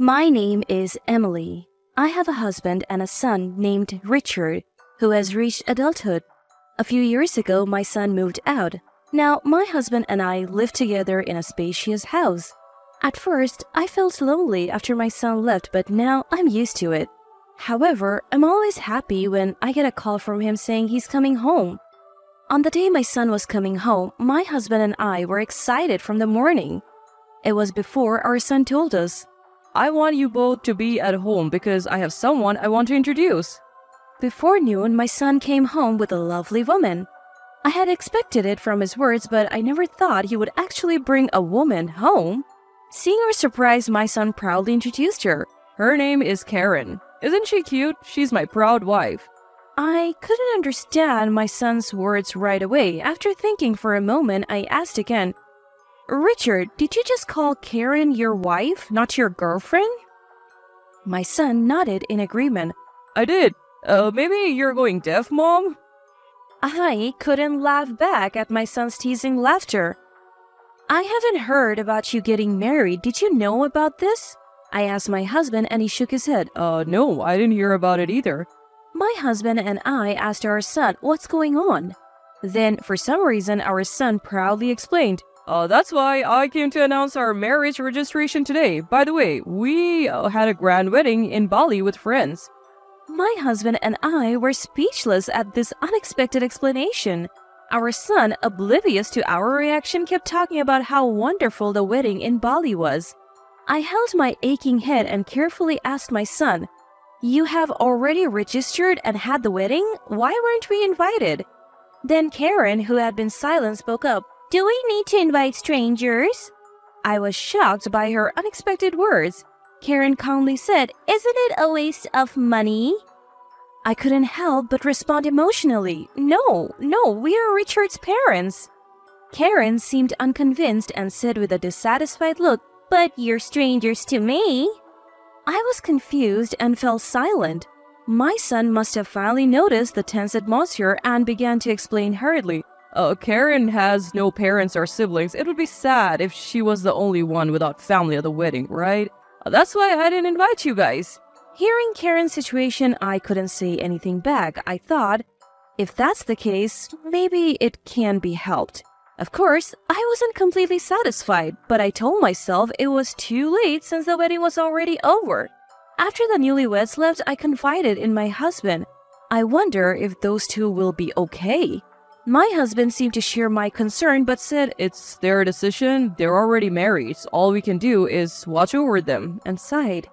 My name is Emily. I have a husband and a son named Richard, who has reached adulthood. A few years ago, my son moved out. Now, my husband and I live together in a spacious house. At first, I felt lonely after my son left, but now I'm used to it. However, I'm always happy when I get a call from him saying he's coming home. On the day my son was coming home, my husband and I were excited from the morning. It was before our son told us, "I want you both to be at home because I have someone I want to introduce." Before noon, my son came home with a lovely woman. I had expected it from his words, but I never thought he would actually bring a woman home. Seeing our surprise, my son proudly introduced her. "Her name is Karen. Isn't she cute? She's my proud wife." I couldn't understand my son's words right away. After thinking for a moment, I asked again, "Richard, did you just call Karen your wife, not your girlfriend?" My son nodded in agreement. "I did. Maybe you're going deaf, Mom?" I couldn't laugh back at my son's teasing laughter. "I haven't heard about you getting married. Did you know about this?" I asked my husband and he shook his head. No, I didn't hear about it either." My husband and I asked our son what's going on. Then, for some reason, our son proudly explained, That's why I came to announce our marriage registration today. By the way, we had a grand wedding in Bali with friends." My husband and I were speechless at this unexpected explanation. Our son, oblivious to our reaction, kept talking about how wonderful the wedding in Bali was. I held my aching head and carefully asked my son, "You have already registered and had the wedding? Why weren't we invited?" Then Karen, who had been silent, spoke up. "Do we need to invite strangers?" I was shocked by her unexpected words. Karen calmly said, "Isn't it a waste of money?" I couldn't help but respond emotionally. No, we are Richard's parents." Karen seemed unconvinced and said with a dissatisfied look, "But you're strangers to me." I was confused and fell silent. My son must have finally noticed the tense atmosphere and began to explain hurriedly. Karen has no parents or siblings. It would be sad if she was the only one without family at the wedding, right? That's why I didn't invite you guys." Hearing Karen's situation, I couldn't say anything back. I thought, if that's the case, maybe it can be helped. Of course, I wasn't completely satisfied, but I told myself it was too late since the wedding was already over. After the newlyweds left, I confided in my husband. I wonder if those two will be okay. My husband seemed to share my concern but said, "It's their decision. They're already married. All we can do is watch over them," and sighed.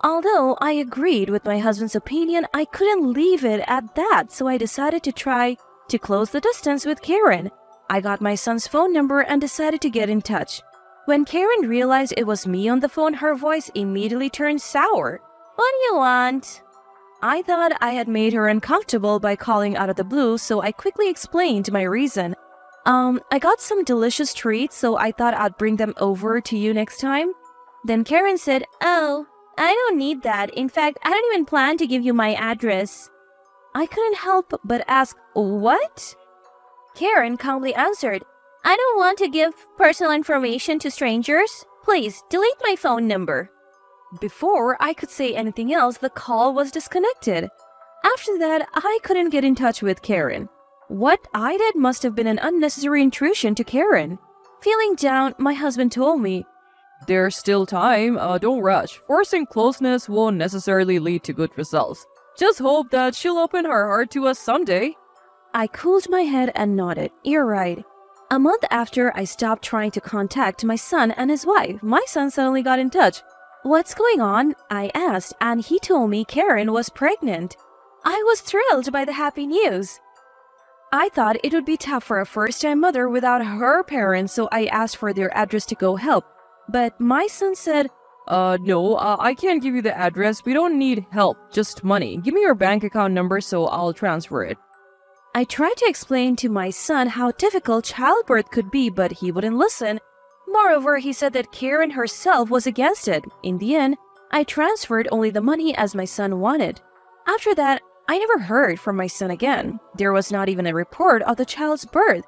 Although I agreed with my husband's opinion, I couldn't leave it at that, so I decided to try to close the distance with Karen. I got my son's phone number and decided to get in touch. When Karen realized it was me on the phone, her voice immediately turned sour. "What do you want?" I thought I had made her uncomfortable by calling out of the blue, so I quickly explained my reason. I got some delicious treats, so I thought I'd bring them over to you next time." Then Karen said, "Oh, I don't need that. In fact, I don't even plan to give you my address." I couldn't help but ask, "What?" Karen calmly answered, "I don't want to give personal information to strangers. Please, delete my phone number." Before I could say anything else, the call was disconnected. After that, I couldn't get in touch with Karen. What I did must have been an unnecessary intrusion to Karen. Feeling down, my husband told me, "There's still time. Don't rush. Forcing closeness won't necessarily lead to good results. Just hope that she'll open her heart to us someday." I cooled my head and nodded. "You're right." A month after I stopped trying to contact my son and his wife, my son suddenly got in touch. "What's going on?" I asked, and he told me Karen was pregnant. I was thrilled by the happy news. I thought it would be tough for a first-time mother without her parents, so I asked for their address to go help. But my son said, No, I can't give you the address. We don't need help, just money. Give me your bank account number so I'll transfer it." I tried to explain to my son how difficult childbirth could be, but he wouldn't listen. Moreover, he said that Karen herself was against it. In the end, I transferred only the money as my son wanted. After that, I never heard from my son again. There was not even a report of the child's birth.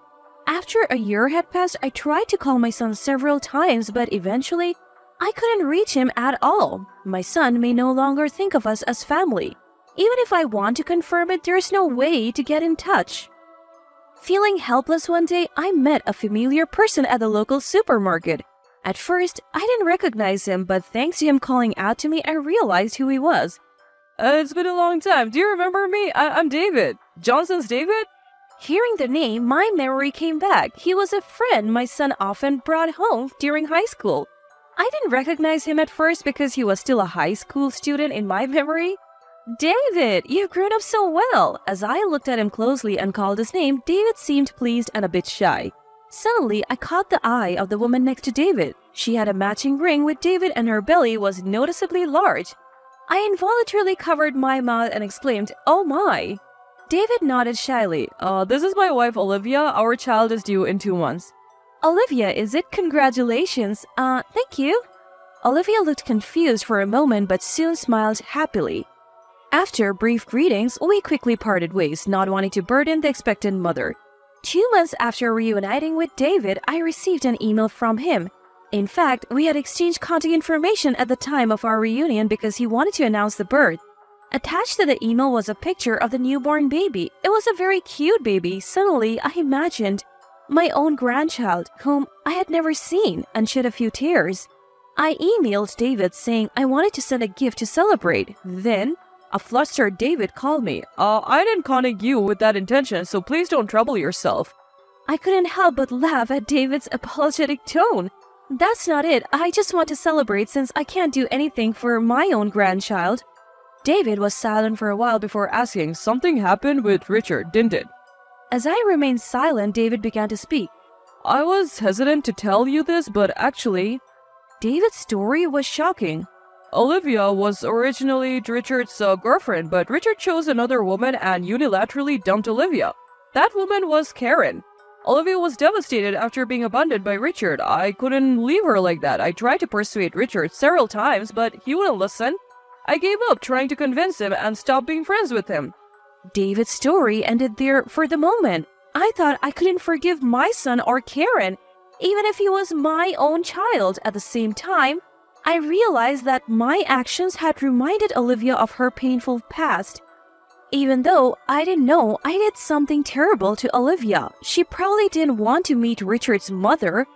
After a year had passed, I tried to call my son several times, but eventually, I couldn't reach him at all. My son may no longer think of us as family. Even if I want to confirm it, there's no way to get in touch. Feeling helpless one day, I met a familiar person at the local supermarket. At first, I didn't recognize him, but thanks to him calling out to me, I realized who he was. It's been a long time. Do you remember me? I'm David. Johnson's David? Hearing the name, my memory came back. He was a friend my son often brought home during high school. I didn't recognize him at first because he was still a high school student in my memory. David, you've grown up so well. As I looked at him closely and called his name, David seemed pleased and a bit shy. Suddenly, I caught the eye of the woman next to David. She had a matching ring with David and her belly was noticeably large. I involuntarily covered my mouth and exclaimed, "Oh my!" David nodded shyly. This is my wife, Olivia. Our child is due in 2 months. Olivia, is it? Congratulations. Thank you. Olivia looked confused for a moment but soon smiled happily. After brief greetings, we quickly parted ways, not wanting to burden the expectant mother. 2 months after reuniting with David, I received an email from him. In fact, we had exchanged contact information at the time of our reunion because he wanted to announce the birth. Attached to the email was a picture of the newborn baby. It was a very cute baby. Suddenly, I imagined my own grandchild, whom I had never seen, and shed a few tears. I emailed David saying I wanted to send a gift to celebrate. Then, a flustered David called me. I didn't contact you with that intention, so please don't trouble yourself. I couldn't help but laugh at David's apologetic tone. That's not it. I just want to celebrate since I can't do anything for my own grandchild. David was silent for a while before asking, "Something happened with Richard, didn't it?" As I remained silent, David began to speak. I was hesitant to tell you this, but actually, David's story was shocking. Olivia was originally Richard's girlfriend, but Richard chose another woman and unilaterally dumped Olivia. That woman was Karen. Olivia was devastated after being abandoned by Richard. I couldn't leave her like that. I tried to persuade Richard several times, but he wouldn't listen. I gave up trying to convince him and stopped being friends with him. David's story ended there for the moment. I thought I couldn't forgive my son or Karen, even if he was my own child. At the same time, I realized that my actions had reminded Olivia of her painful past. Even though I didn't know I did something terrible to Olivia, she probably didn't want to meet Richard's mother.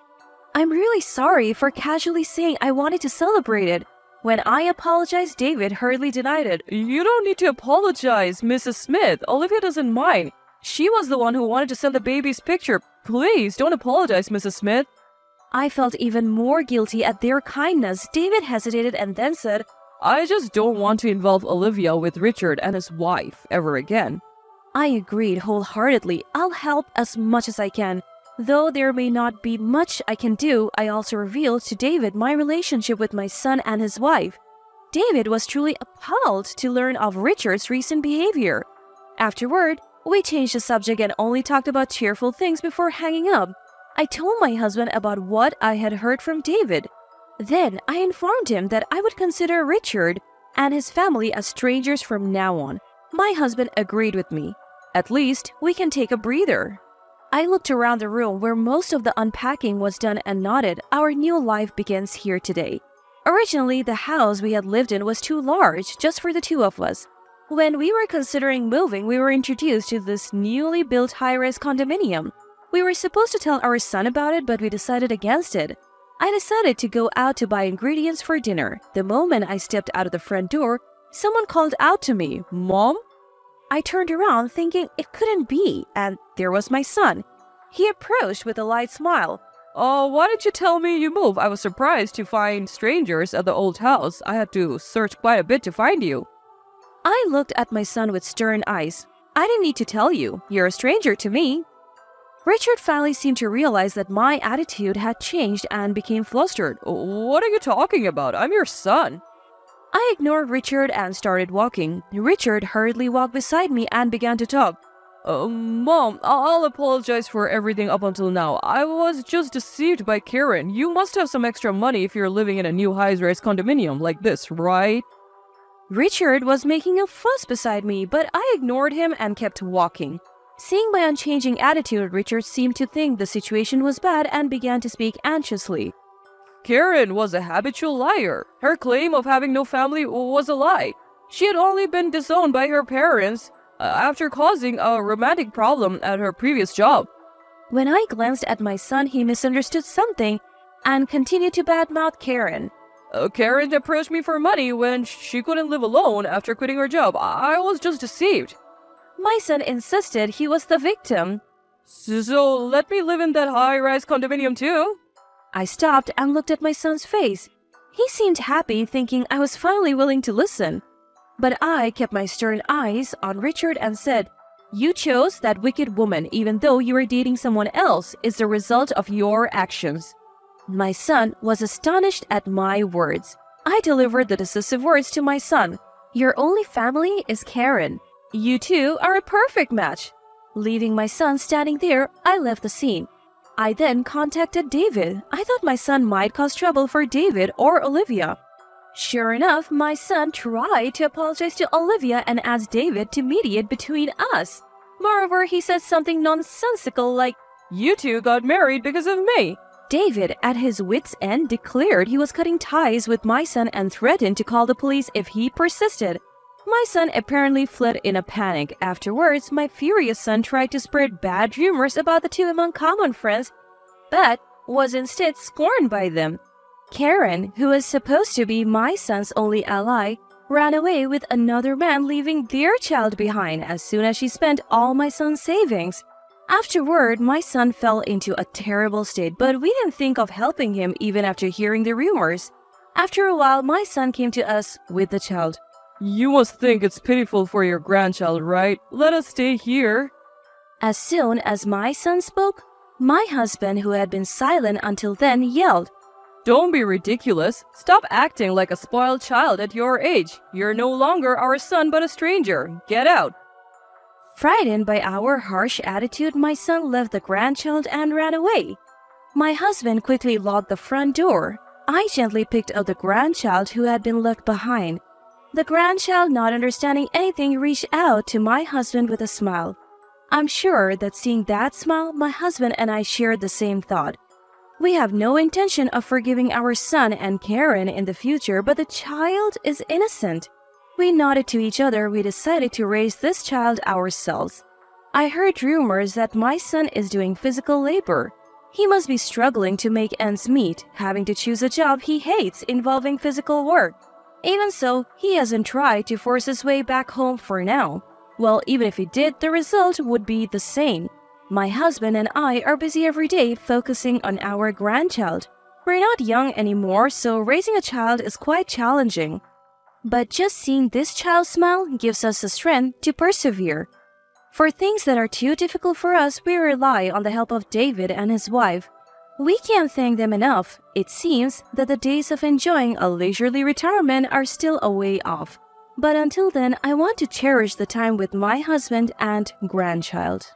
I'm really sorry for casually saying I wanted to celebrate it. When I apologized, David hurriedly denied it. You don't need to apologize, Mrs. Smith. Olivia doesn't mind. She was the one who wanted to send the baby's picture. Please don't apologize, Mrs. Smith. I felt even more guilty at their kindness. David hesitated and then said, I just don't want to involve Olivia with Richard and his wife ever again. I agreed wholeheartedly. I'll help as much as I can. Though there may not be much I can do, I also revealed to David my relationship with my son and his wife. David was truly appalled to learn of Richard's recent behavior. Afterward, we changed the subject and only talked about cheerful things before hanging up. I told my husband about what I had heard from David. Then I informed him that I would consider Richard and his family as strangers from now on. My husband agreed with me. At least we can take a breather. I looked around the room where most of the unpacking was done and nodded. Our new life begins here today. Originally, the house we had lived in was too large just for the two of us. When we were considering moving, we were introduced to this newly built high-rise condominium. We were supposed to tell our son about it, but we decided against it. I decided to go out to buy ingredients for dinner. The moment I stepped out of the front door, someone called out to me, "Mom?" I turned around thinking it couldn't be, and there was my son. He approached with a light smile. Why did you tell me you moved? I was surprised to find strangers at the old house. I had to search quite a bit to find you. I looked at my son with stern eyes. I didn't need to tell you. You're a stranger to me. Richard finally seemed to realize that my attitude had changed and became flustered. What are you talking about? I'm your son. I ignored Richard and started walking. Richard hurriedly walked beside me and began to talk. Mom, I'll apologize for everything up until now. I was just deceived by Karen. You must have some extra money if you're living in a new high-rise condominium like this, right? Richard was making a fuss beside me, but I ignored him and kept walking. Seeing my unchanging attitude, Richard seemed to think the situation was bad and began to speak anxiously. Karen was a habitual liar. Her claim of having no family was a lie. She had only been disowned by her parents after causing a romantic problem at her previous job. When I glanced at my son, he misunderstood something and continued to badmouth Karen. Karen approached me for money when she couldn't live alone after quitting her job. I was just deceived. My son insisted he was the victim. So let me live in that high-rise condominium too? I stopped and looked at my son's face. He seemed happy, thinking I was finally willing to listen. But I kept my stern eyes on Richard and said, "You chose that wicked woman even though you were dating someone else is the result of your actions." My son was astonished at my words. I delivered the decisive words to my son. "Your only family is Karen. You two are a perfect match." Leaving my son standing there, I left the scene. I then contacted David. I thought my son might cause trouble for David or Olivia. Sure enough, my son tried to apologize to Olivia and asked David to mediate between us. Moreover, he said something nonsensical like, "You two got married because of me." David, at his wits' end, declared he was cutting ties with my son and threatened to call the police if he persisted. My son apparently fled in a panic. Afterwards, my furious son tried to spread bad rumors about the two among common friends, but was instead scorned by them. Karen, who was supposed to be my son's only ally, ran away with another man, leaving their child behind as soon as she spent all my son's savings. Afterward, my son fell into a terrible state, but we didn't think of helping him even after hearing the rumors. After a while, my son came to us with the child. "You must think it's pitiful for your grandchild, right? Let us stay here." As soon as my son spoke, my husband, who had been silent until then, yelled, "Don't be ridiculous. Stop acting like a spoiled child at your age. You're no longer our son but a stranger. Get out." Frightened by our harsh attitude, my son left the grandchild and ran away. My husband quickly locked the front door. I gently picked up the grandchild who had been left behind. The grandchild, not understanding anything, reached out to my husband with a smile. I'm sure that seeing that smile, my husband and I shared the same thought. We have no intention of forgiving our son and Karen in the future, but the child is innocent. We nodded to each other. We decided to raise this child ourselves. I heard rumors that my son is doing physical labor. He must be struggling to make ends meet, having to choose a job he hates involving physical work. Even so, he hasn't tried to force his way back home for now. Well, even if he did, the result would be the same. My husband and I are busy every day focusing on our grandchild. We're not young anymore, so raising a child is quite challenging. But just seeing this child smile gives us the strength to persevere. For things that are too difficult for us, we rely on the help of David and his wife. We can't thank them enough. It seems that the days of enjoying a leisurely retirement are still a way off. But until then, I want to cherish the time with my husband and grandchild.